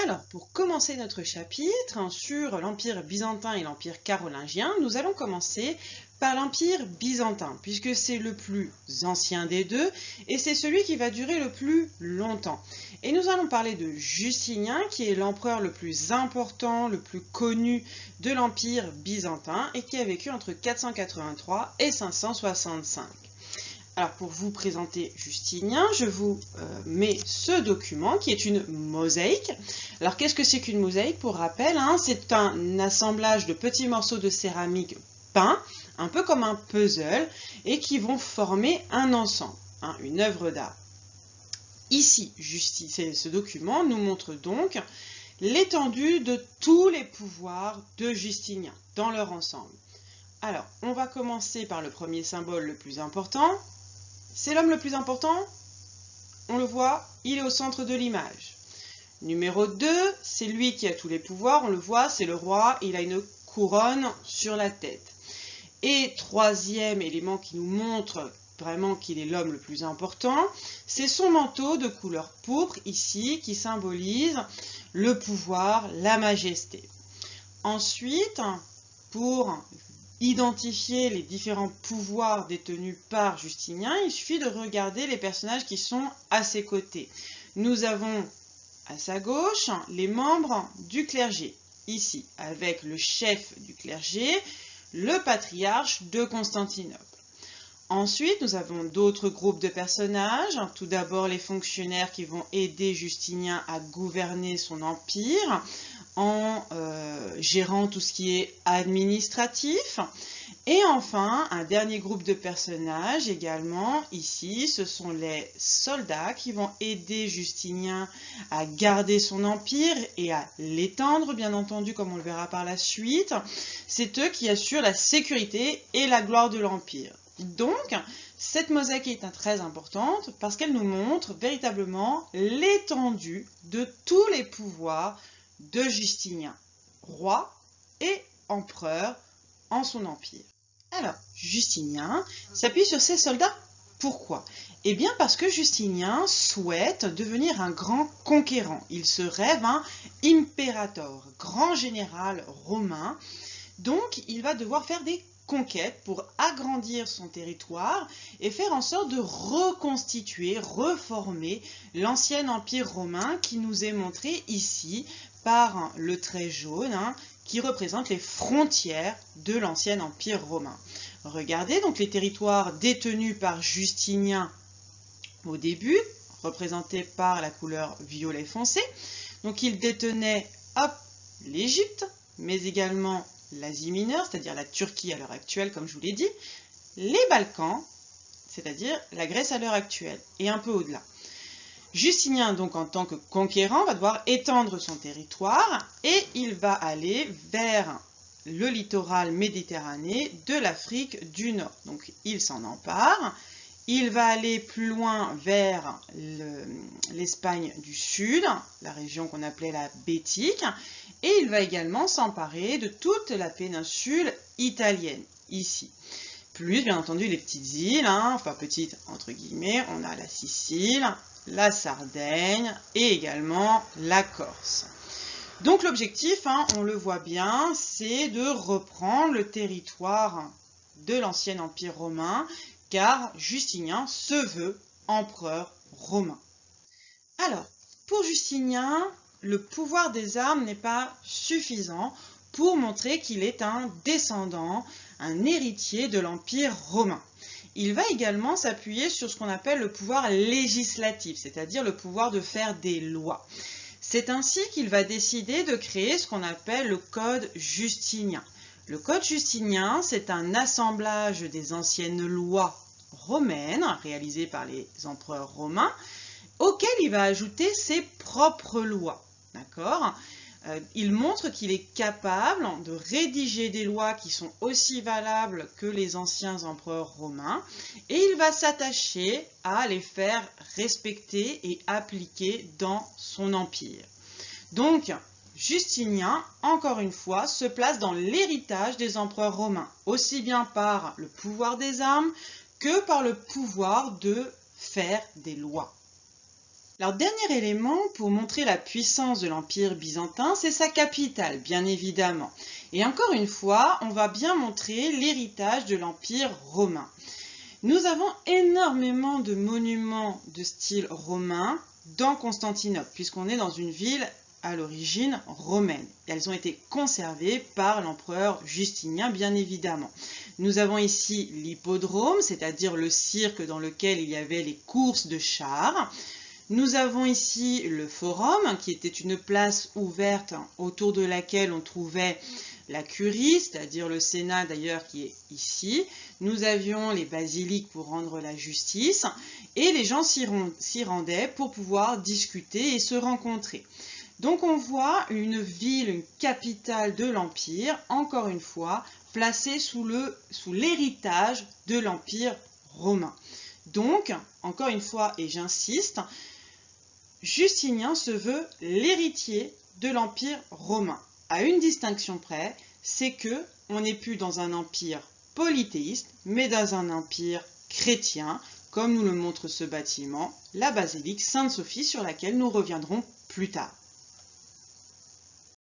Alors, pour commencer notre chapitre sur l'Empire byzantin et l'Empire carolingien, nous allons commencer par l'Empire byzantin, puisque c'est le plus ancien des deux et c'est celui qui va durer le plus longtemps. Et nous allons parler de Justinien, qui est l'empereur le plus important, le plus connu de l'Empire byzantin et qui a vécu entre 483 et 565. Alors pour vous présenter Justinien, je vous mets ce document qui est une mosaïque. Alors qu'est-ce que c'est qu'une mosaïque? Pour rappel, c'est un assemblage de petits morceaux de céramique peints, un peu comme un puzzle, et qui vont former un ensemble, une œuvre d'art. Ici, ce document nous montre donc l'étendue de tous les pouvoirs de Justinien dans leur ensemble. Alors, on va commencer par le premier symbole le plus important. C'est l'homme le plus important, on le voit, il est au centre de l'image. Numéro 2, c'est lui qui a tous les pouvoirs, on le voit, c'est le roi, il a une couronne sur la tête. Et troisième élément qui nous montre vraiment qu'il est l'homme le plus important, c'est son manteau de couleur pourpre ici qui symbolise le pouvoir, la majesté. Ensuite, pour identifier les différents pouvoirs détenus par Justinien, il suffit de regarder les personnages qui sont à ses côtés. Nous avons à sa gauche les membres du clergé, ici, avec le chef du clergé, le patriarche de Constantinople. Ensuite, nous avons d'autres groupes de personnages. Tout d'abord, les fonctionnaires qui vont aider Justinien à gouverner son empire en gérant tout ce qui est administratif. Et enfin, un dernier groupe de personnages également, ici, ce sont les soldats qui vont aider Justinien à garder son empire et à l'étendre, bien entendu, comme on le verra par la suite. C'est eux qui assurent la sécurité et la gloire de l'empire. Donc, cette mosaïque est très importante parce qu'elle nous montre véritablement l'étendue de tous les pouvoirs de Justinien, roi et empereur en son empire. Alors, Justinien s'appuie sur ses soldats. Pourquoi? Eh bien parce que Justinien souhaite devenir un grand conquérant. Il se rêve un imperator, grand général romain. Donc, il va devoir faire des conquêtes pour agrandir son territoire et faire en sorte de reconstituer, reformer l'ancien empire romain qui nous est montré ici par le trait jaune qui représente les frontières de l'ancien empire romain. Regardez donc les territoires détenus par Justinien au début, représentés par la couleur violet foncé. Donc il détenait l'Égypte, mais également l'Asie mineure, c'est-à-dire la Turquie à l'heure actuelle, comme je vous l'ai dit, les Balkans, c'est-à-dire la Grèce à l'heure actuelle, et un peu au-delà. Justinien, donc en tant que conquérant, va devoir étendre son territoire et il va aller vers le littoral méditerranéen de l'Afrique du Nord. Donc il s'en empare, il va aller plus loin vers l'Espagne du Sud, la région qu'on appelait la Bétique, et il va également s'emparer de toute la péninsule italienne, ici. Plus, bien entendu, les petites îles, enfin petites entre guillemets, on a la Sicile, la Sardaigne et également la Corse. Donc l'objectif, on le voit bien, c'est de reprendre le territoire de l'ancien empire romain, car Justinien se veut empereur romain. Alors, pour Justinien, le pouvoir des armes n'est pas suffisant pour montrer qu'il est un descendant, un héritier de l'empire romain. Il va également s'appuyer sur ce qu'on appelle le pouvoir législatif, c'est-à-dire le pouvoir de faire des lois. C'est ainsi qu'il va décider de créer ce qu'on appelle le Code Justinien. Le Code Justinien, c'est un assemblage des anciennes lois romaines, réalisées par les empereurs romains, auxquelles il va ajouter ses propres lois. D'accord ? Il montre qu'il est capable de rédiger des lois qui sont aussi valables que les anciens empereurs romains et il va s'attacher à les faire respecter et appliquer dans son empire. Donc, Justinien, encore une fois, se place dans l'héritage des empereurs romains, aussi bien par le pouvoir des armes que par le pouvoir de faire des lois. Alors, dernier élément pour montrer la puissance de l'Empire byzantin, c'est sa capitale, bien évidemment. Et encore une fois, on va bien montrer l'héritage de l'Empire romain. Nous avons énormément de monuments de style romain dans Constantinople, puisqu'on est dans une ville à l'origine romaine. Elles ont été conservées par l'empereur Justinien, bien évidemment. Nous avons ici l'hippodrome, c'est-à-dire le cirque dans lequel il y avait les courses de chars. Nous avons ici le forum, qui était une place ouverte autour de laquelle on trouvait la curie, c'est-à-dire le Sénat d'ailleurs qui est ici. Nous avions les basiliques pour rendre la justice et les gens s'y rendaient pour pouvoir discuter et se rencontrer. Donc on voit une ville, une capitale de l'Empire, encore une fois, placée sous l'héritage de l'Empire romain. Donc, encore une fois, et j'insiste, Justinien se veut l'héritier de l'Empire romain. À une distinction près, c'est que on n'est plus dans un empire polythéiste, mais dans un empire chrétien, comme nous le montre ce bâtiment, la basilique Sainte-Sophie, sur laquelle nous reviendrons plus tard.